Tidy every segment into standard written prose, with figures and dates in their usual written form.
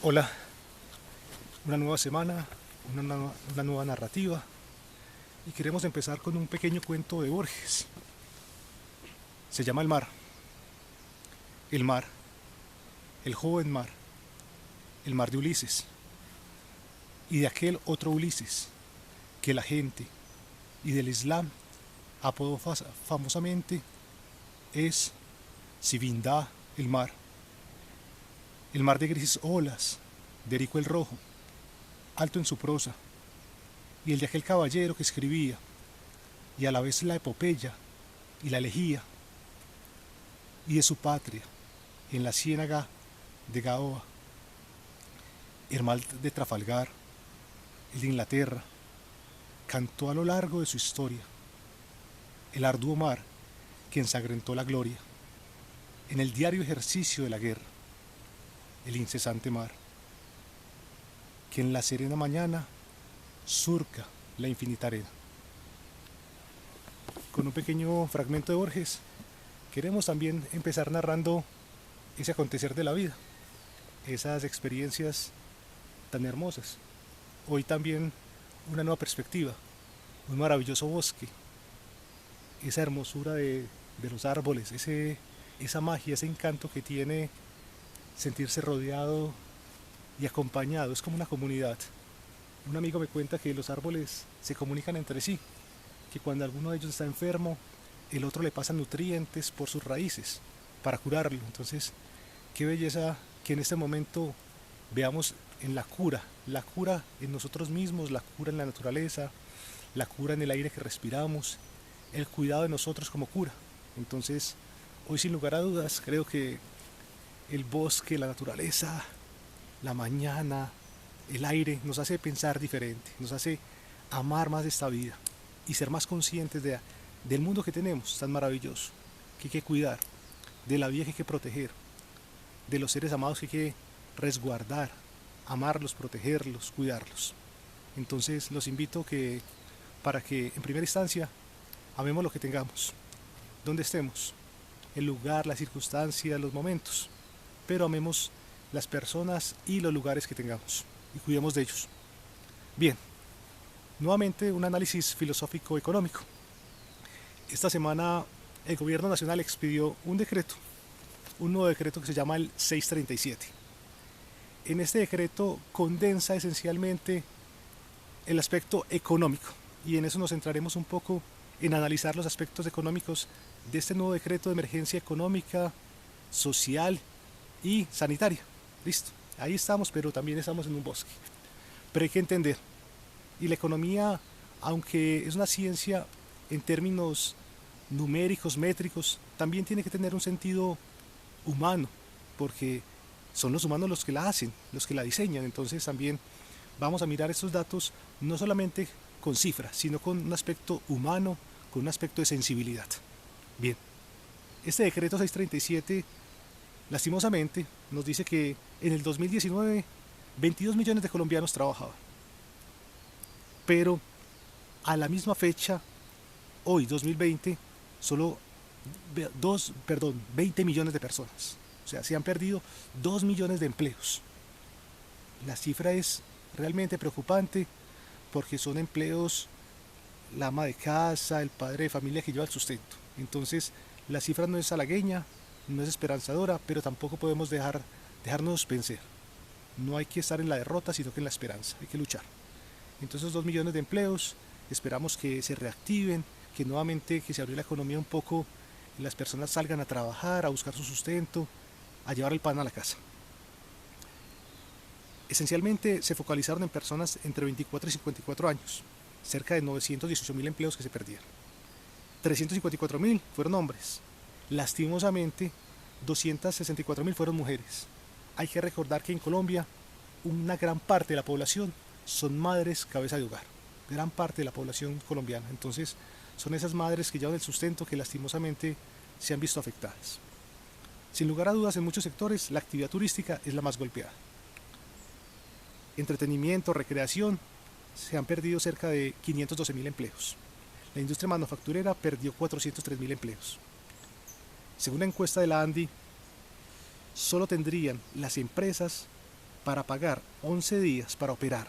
Hola, una nueva semana, una nueva narrativa y queremos empezar con un pequeño cuento de Borges. Se llama El mar, el joven mar, el mar de Ulises y de aquel otro Ulises que la gente y del Islam apodó famosamente es Sibindá el mar de grises olas, de Erico el Rojo, alto en su prosa, y el de aquel caballero que escribía, y a la vez la epopeya y la elegía, y de su patria, en la ciénaga de Gaoa, el mar de Trafalgar, el de Inglaterra, cantó a lo largo de su historia, el arduo mar que ensangrentó la gloria, en el diario ejercicio de la guerra, el incesante mar, que en la serena mañana surca la infinita arena. Con un pequeño fragmento de Borges, queremos también empezar narrando ese acontecer de la vida, esas experiencias tan hermosas. Hoy también una nueva perspectiva, un maravilloso bosque, esa hermosura de los árboles, esa magia, ese encanto que tiene sentirse rodeado y acompañado, es como una comunidad. Un amigo me cuenta que los árboles se comunican entre sí, que cuando alguno de ellos está enfermo, el otro le pasa nutrientes por sus raíces para curarlo. Entonces, qué belleza que en este momento veamos en la cura en nosotros mismos, la cura en la naturaleza, la cura en el aire que respiramos, el cuidado de nosotros como cura. Entonces, hoy sin lugar a dudas, creo que el bosque, la naturaleza, la mañana, el aire nos hace pensar diferente, nos hace amar más esta vida y ser más conscientes del mundo que tenemos tan maravilloso, que hay que cuidar, de la vida que hay que proteger, de los seres amados que hay que resguardar, amarlos, protegerlos, cuidarlos. Entonces los invito para que en primera instancia amemos lo que tengamos, donde estemos, el lugar, la circunstancia, los momentos, pero amemos las personas y los lugares que tengamos y cuidemos de ellos. Bien, nuevamente un análisis filosófico económico. Esta semana el gobierno nacional expidió un nuevo decreto que se llama el 637. En este decreto condensa esencialmente el aspecto económico y en eso nos centraremos un poco en analizar los aspectos económicos de este nuevo decreto de emergencia económica, social y sanitaria. Listo, ahí estamos, pero también estamos en un bosque. Pero hay que entender, y la economía, aunque es una ciencia en términos numéricos, métricos, también tiene que tener un sentido humano, porque son los humanos los que la hacen, los que la diseñan. Entonces también vamos a mirar estos datos no solamente con cifras, sino con un aspecto humano, con un aspecto de sensibilidad. Bien, este decreto 637 lastimosamente nos dice que en el 2019 22 millones de colombianos trabajaban, pero a la misma fecha, hoy 2020, solo 20 millones de personas. O sea, se han perdido 2 millones de empleos. La cifra es realmente preocupante porque son empleos, la ama de casa, el padre de familia que lleva el sustento. Entonces, la cifra no es halagueña, no es esperanzadora, pero tampoco podemos dejarnos vencer. No hay que estar en la derrota, sino que en la esperanza, hay que luchar. Entonces, 2 millones de empleos, esperamos que se reactiven, que nuevamente que se abrió la economía un poco, las personas salgan a trabajar, a buscar su sustento, a llevar el pan a la casa. Esencialmente se focalizaron en personas entre 24 y 54 años, cerca de 918.000 empleos que se perdieron. 354.000 fueron hombres. Lastimosamente, 264.000 fueron mujeres. Hay que recordar que en Colombia una gran parte de la población son madres cabeza de hogar. Gran parte de la población colombiana. Entonces, son esas madres que llevan el sustento que lastimosamente se han visto afectadas. Sin lugar a dudas, en muchos sectores la actividad turística es la más golpeada. Entretenimiento, recreación, se han perdido cerca de 512.000 empleos. La industria manufacturera perdió 403.000 empleos. Según la encuesta de la ANDI, solo tendrían las empresas para pagar 11 días para operar,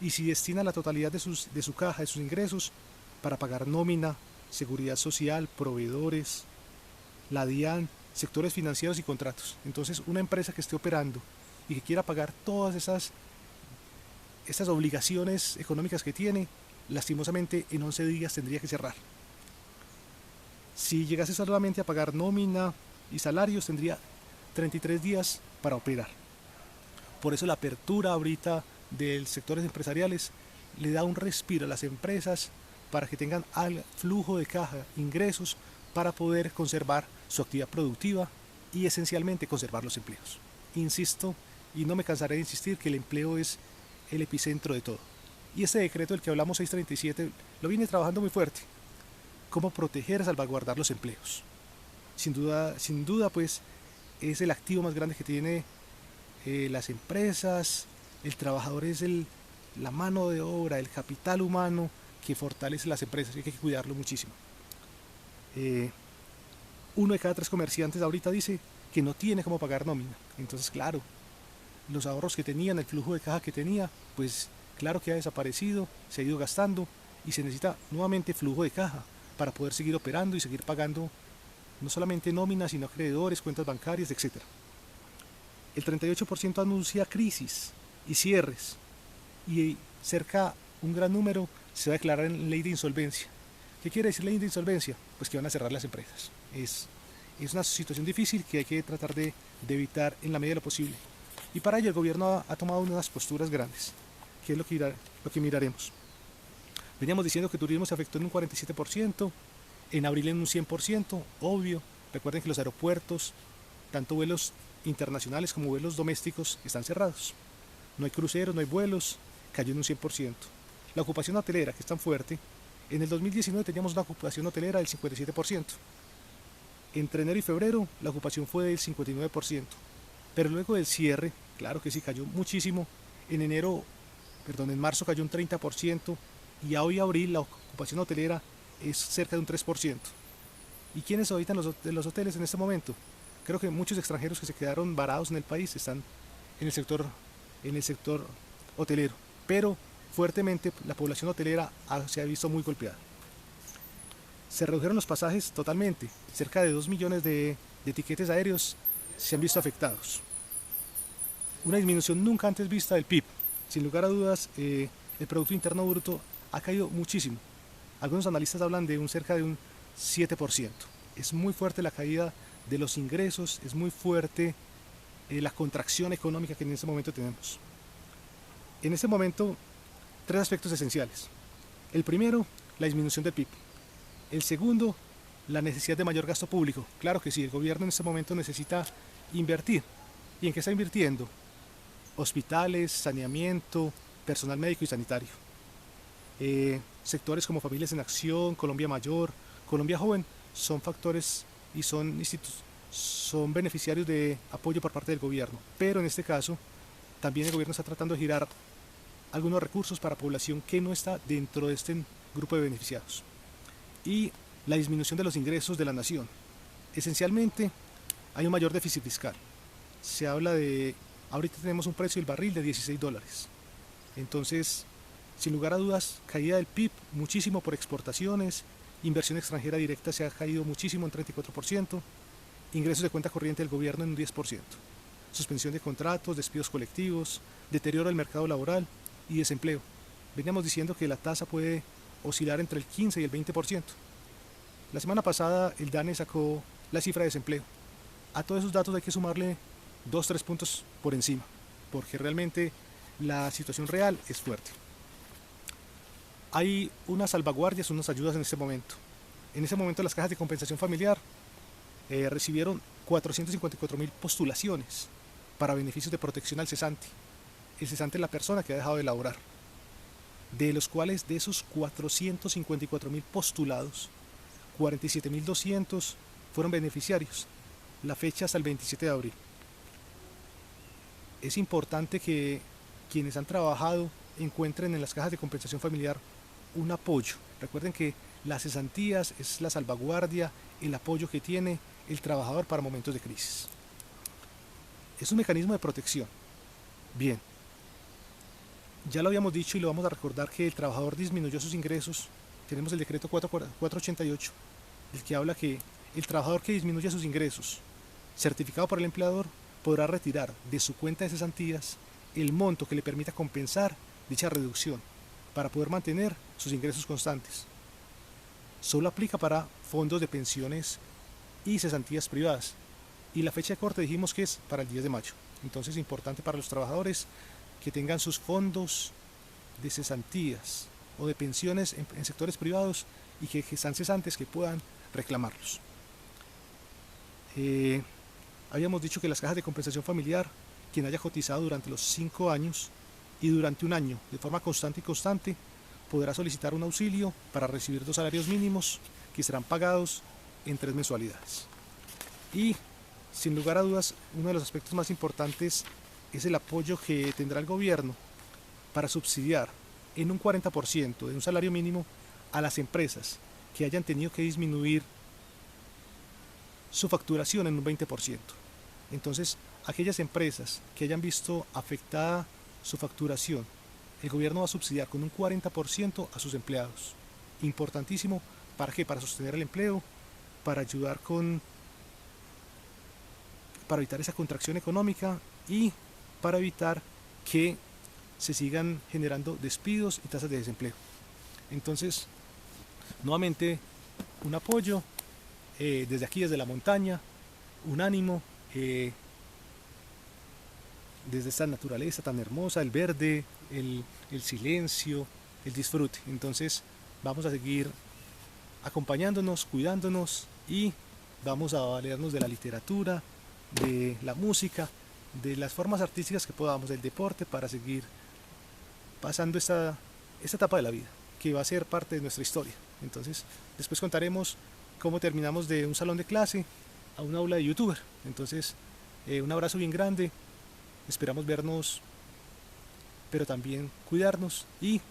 y si destina la totalidad de su caja, de sus ingresos, para pagar nómina, seguridad social, proveedores, la DIAN, sectores financieros y contratos. Entonces, una empresa que esté operando y que quiera pagar todas estas obligaciones económicas que tiene, lastimosamente en 11 días tendría que cerrar. Si llegase solamente a pagar nómina y salarios, tendría 33 días para operar. Por eso la apertura ahorita de sectores empresariales le da un respiro a las empresas para que tengan flujo de caja, ingresos, para poder conservar su actividad productiva y esencialmente conservar los empleos. Insisto, y no me cansaré de insistir, que el empleo es el epicentro de todo. Y este decreto del que hablamos, 637, lo viene trabajando muy fuerte. Cómo proteger, salvaguardar los empleos. Sin duda, pues, es el activo más grande que tiene las empresas. El trabajador es la mano de obra, el capital humano que fortalece las empresas y hay que cuidarlo muchísimo. 1 de cada 3 comerciantes ahorita dice que no tiene cómo pagar nómina. Entonces, claro, los ahorros que tenían, el flujo de caja que tenía, pues claro que ha desaparecido, se ha ido gastando y se necesita nuevamente flujo de caja para poder seguir operando y seguir pagando no solamente nóminas, sino acreedores, cuentas bancarias, etc. El 38% anuncia crisis y cierres, y cerca un gran número se va a declarar en ley de insolvencia. ¿Qué quiere decir ley de insolvencia? Pues que van a cerrar las empresas. Es una situación difícil que hay que tratar de evitar en la medida de lo posible. Y para ello el gobierno ha tomado unas posturas grandes, que es lo que miraremos. Veníamos diciendo que el turismo se afectó en un 47%, en abril en un 100%, obvio. Recuerden que los aeropuertos, tanto vuelos internacionales como vuelos domésticos, están cerrados. No hay cruceros, no hay vuelos, cayó en un 100%. La ocupación hotelera, que es tan fuerte, en el 2019 teníamos una ocupación hotelera del 57%. Entre enero y febrero la ocupación fue del 59%. Pero luego del cierre, claro que sí, cayó muchísimo. En marzo cayó un 30%, y a hoy abril la ocupación hotelera es cerca de un 3%. ¿Y quiénes habitan los hoteles en este momento? Creo que muchos extranjeros que se quedaron varados en el país están en el sector hotelero, pero fuertemente la población hotelera se ha visto muy golpeada. Se redujeron los pasajes totalmente, cerca de 2 millones de tiquetes aéreos se han visto afectados. Una disminución nunca antes vista del PIB. Sin lugar a dudas, el Producto Interno Bruto ha caído muchísimo. Algunos analistas hablan de cerca de un 7%. Es muy fuerte la caída de los ingresos, es muy fuerte la contracción económica que en este momento tenemos. En este momento, 3 aspectos esenciales. El primero, la disminución del PIB. El segundo, la necesidad de mayor gasto público. Claro que sí, el gobierno en este momento necesita invertir. ¿Y en qué está invirtiendo? Hospitales, saneamiento, personal médico y sanitario. Sectores como Familias en Acción, Colombia Mayor, Colombia Joven son factores y son beneficiarios de apoyo por parte del gobierno. Pero en este caso, también el gobierno está tratando de girar algunos recursos para población que no está dentro de este grupo de beneficiados. Y la disminución de los ingresos de la nación. Esencialmente, hay un mayor déficit fiscal. Se habla ahorita tenemos un precio del barril de $16. Entonces, sin lugar a dudas, caída del PIB muchísimo por exportaciones, inversión extranjera directa se ha caído muchísimo en 34%, ingresos de cuenta corriente del gobierno en un 10%, suspensión de contratos, despidos colectivos, deterioro del mercado laboral y desempleo. Veníamos diciendo que la tasa puede oscilar entre el 15 y el 20%. La semana pasada el DANE sacó la cifra de desempleo. A todos esos datos hay que sumarle 2-3 puntos por encima, porque realmente la situación real es fuerte. Hay unas salvaguardias, unas ayudas en este momento. En este momento las cajas de compensación familiar recibieron 454.000 postulaciones para beneficios de protección al cesante. El cesante es la persona que ha dejado de laborar. De los cuales, de esos 454.000 postulados, 47.200 fueron beneficiarios. La fecha hasta el 27 de abril. Es importante que quienes han trabajado encuentren en las cajas de compensación familiar un apoyo. Recuerden que las cesantías es la salvaguardia, el apoyo que tiene el trabajador para momentos de crisis. Es un mecanismo de protección. Bien, ya lo habíamos dicho y lo vamos a recordar que el trabajador disminuyó sus ingresos. Tenemos el decreto 488, el que habla que el trabajador que disminuya sus ingresos, certificado por el empleador, podrá retirar de su cuenta de cesantías el monto que le permita compensar dicha reducción para poder mantener sus ingresos constantes. Solo aplica para fondos de pensiones y cesantías privadas. Y la fecha de corte dijimos que es para el 10 de mayo. Entonces es importante para los trabajadores que tengan sus fondos de cesantías o de pensiones en sectores privados y que están cesantes, que puedan reclamarlos. Habíamos dicho que las cajas de compensación familiar, quien haya cotizado durante los 5 años y durante un año de forma constante, podrá solicitar un auxilio para recibir 2 salarios mínimos que serán pagados en 3 mensualidades. Y sin lugar a dudas, uno de los aspectos más importantes es el apoyo que tendrá el gobierno para subsidiar en un 40% de un salario mínimo a las empresas que hayan tenido que disminuir su facturación en un 20%. Entonces, aquellas empresas que hayan visto afectada su facturación, el gobierno va a subsidiar con un 40% a sus empleados. Importantísimo, ¿para qué? Para sostener el empleo, para ayudar para evitar esa contracción económica y para evitar que se sigan generando despidos y tasas de desempleo. Entonces, nuevamente, un apoyo desde aquí, desde la montaña, un ánimo desde esta naturaleza tan hermosa, el verde, el silencio, el disfrute. Entonces, vamos a seguir acompañándonos, cuidándonos y vamos a valernos de la literatura, de la música, de las formas artísticas que podamos, del deporte, para seguir pasando esta etapa de la vida, que va a ser parte de nuestra historia. Entonces, después contaremos cómo terminamos de un salón de clase a un aula de youtuber. Entonces, un abrazo bien grande, esperamos vernos, pero también cuidarnos y